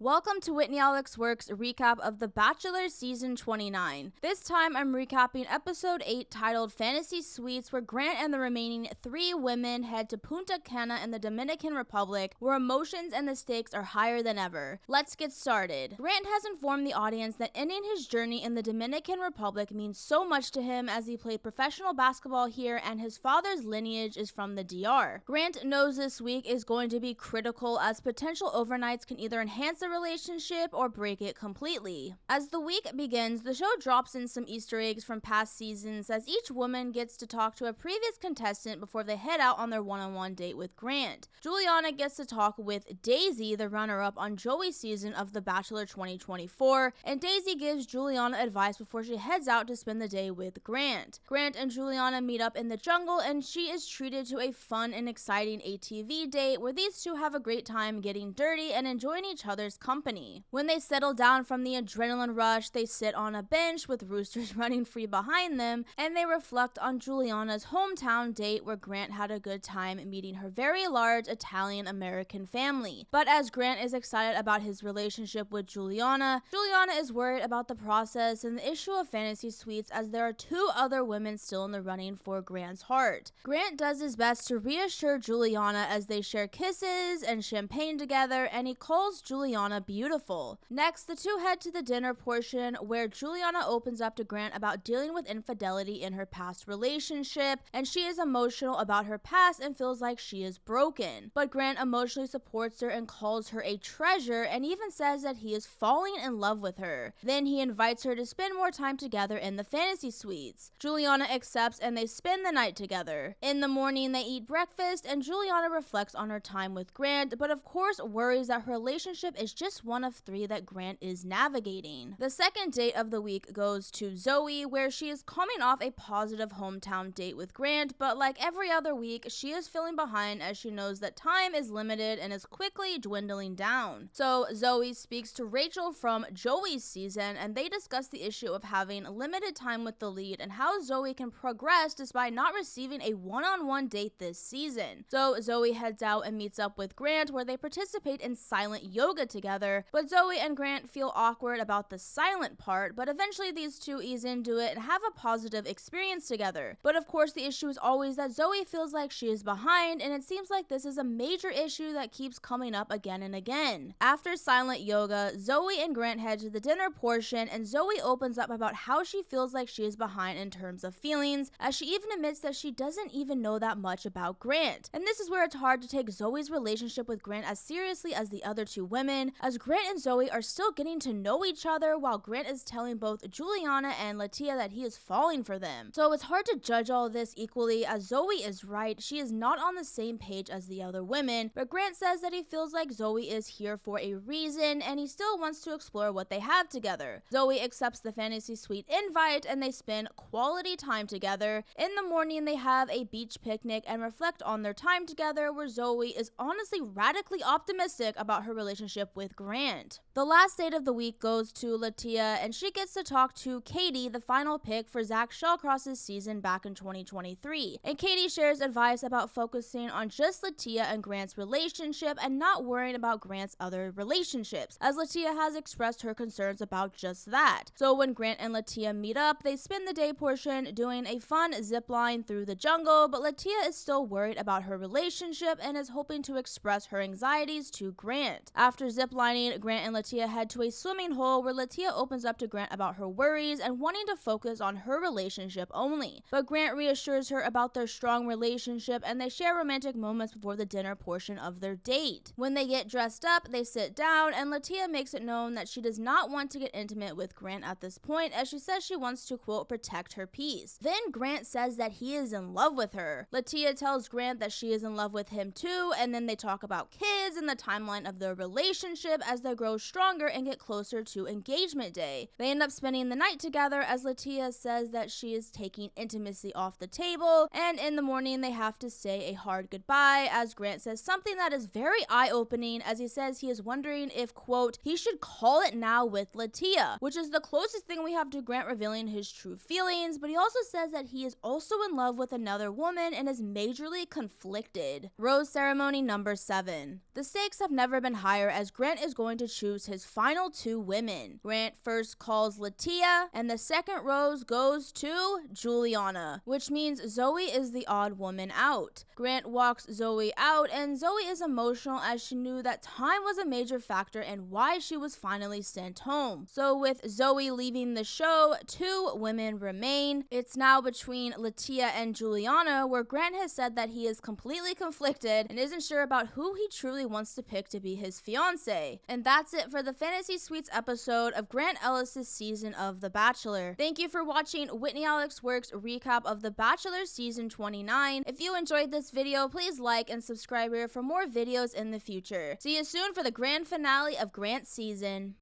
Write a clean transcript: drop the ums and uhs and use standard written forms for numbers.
Welcome to Whitney Alex Works' recap of The Bachelor Season 29. This time I'm recapping Episode 8 titled Fantasy Suites, where Grant and the remaining 3 women head to Punta Cana in the Dominican Republic, where emotions and the stakes are higher than ever. Let's get started. Grant has informed the audience that ending his journey in the Dominican Republic means so much to him, as he played professional basketball here and his father's lineage is from the DR. Grant knows this week is going to be critical, as potential overnights can either enhance the relationship or break it completely. As the week begins, the show drops in some Easter eggs from past seasons, as each woman gets to talk to a previous contestant before they head out on their one-on-one date with Grant. Juliana gets to talk with Daisy, the runner-up on Joey's season of The Bachelor 2024, and Daisy gives Juliana advice before she heads out to spend the day with Grant. Grant and Juliana meet up in the jungle, and she is treated to a fun and exciting ATV date where these two have a great time getting dirty and enjoying each other's company. When they settle down from the adrenaline rush, they sit on a bench with roosters running free behind them, and they reflect on Juliana's hometown date where Grant had a good time meeting her very large Italian-American family. But as Grant is excited about his relationship with Juliana, Juliana is worried about the process and the issue of fantasy suites, as there are 2 other women still in the running for Grant's heart. Grant does his best to reassure Juliana as they share kisses and champagne together, and he calls Juliana beautiful. Next, the two head to the dinner portion, where Juliana opens up to Grant about dealing with infidelity in her past relationship, and she is emotional about her past and feels like she is broken. But Grant emotionally supports her and calls her a treasure, and even says that he is falling in love with her. Then he invites her to spend more time together in the fantasy suites. Juliana accepts and they spend the night together. In the morning, they eat breakfast, and Juliana reflects on her time with Grant, but of course worries that her relationship is just one of 3 that Grant is navigating. The second date of the week goes to Zoe, where she is coming off a positive hometown date with Grant, but like every other week, she is feeling behind as she knows that time is limited and is quickly dwindling down. So Zoe speaks to Rachel from Joey's season, and they discuss the issue of having limited time with the lead and how Zoe can progress despite not receiving a one-on-one date this season. So Zoe heads out and meets up with Grant, where they participate in silent yoga together, but Zoe and Grant feel awkward about the silent part, but eventually these two ease into it and have a positive experience together. But of course the issue is always that Zoe feels like she is behind, and it seems like this is a major issue that keeps coming up again and again. After silent yoga, Zoe and Grant head to the dinner portion, and Zoe opens up about how she feels like she is behind in terms of feelings, as she even admits that she doesn't even know that much about Grant. And this is where it's hard to take Zoe's relationship with Grant as seriously as the other 2 women, as Grant and Zoe are still getting to know each other, while Grant is telling both Juliana and Latia that he is falling for them. So it's hard to judge all of this equally, as Zoe is right, she is not on the same page as the other women, but Grant says that he feels like Zoe is here for a reason, and he still wants to explore what they have together. Zoe accepts the fantasy suite invite, and they spend quality time together. In the morning, they have a beach picnic and reflect on their time together, where Zoe is honestly radically optimistic about her relationship with Grant. The last date of the week goes to Latia, and she gets to talk to Katie, the final pick for Zach Shawcross's season back in 2023. And Katie shares advice about focusing on just Latia and Grant's relationship and not worrying about Grant's other relationships, as Latia has expressed her concerns about just that. So when Grant and Latia meet up, they spend the day portion doing a fun zip line through the jungle, but Latia is still worried about her relationship and is hoping to express her anxieties to Grant. After ziplining, Grant and Latia head to a swimming hole, where Latia opens up to Grant about her worries and wanting to focus on her relationship only. But Grant reassures her about their strong relationship, and they share romantic moments before the dinner portion of their date. When they get dressed up, they sit down, and Latia makes it known that she does not want to get intimate with Grant at this point, as she says she wants to, quote, protect her peace. Then Grant says that he is in love with her. Latia tells Grant that she is in love with him too, and then they talk about kids and the timeline of their relationship as they grow stronger and get closer to engagement day. They end up spending the night together, as Latia says that she is taking intimacy off the table, and in the morning they have to say a hard goodbye, as Grant says something that is very eye-opening, as he says he is wondering if, quote, he should call it now with Latia, which is the closest thing we have to Grant revealing his true feelings, but he also says that he is also in love with another woman and is majorly conflicted. Rose ceremony number 7. The stakes have never been higher, as Grant Grant is going to choose his final two women. Grant first calls Latia, and the second rose goes to Juliana, which means Zoe is the odd woman out. Grant walks Zoe out, and Zoe is emotional as she knew that time was a major factor in why she was finally sent home. So with Zoe leaving the show, two women remain. It's now between Latia and Juliana, where Grant has said that he is completely conflicted and isn't sure about who he truly wants to pick to be his fiance. And that's it for the Fantasy Suites episode of Grant Ellis' season of The Bachelor. Thank you for watching Whitney Alex Works' recap of The Bachelor season 29. If you enjoyed this video, please like and subscribe here for more videos in the future. See you soon for the grand finale of Grant's season.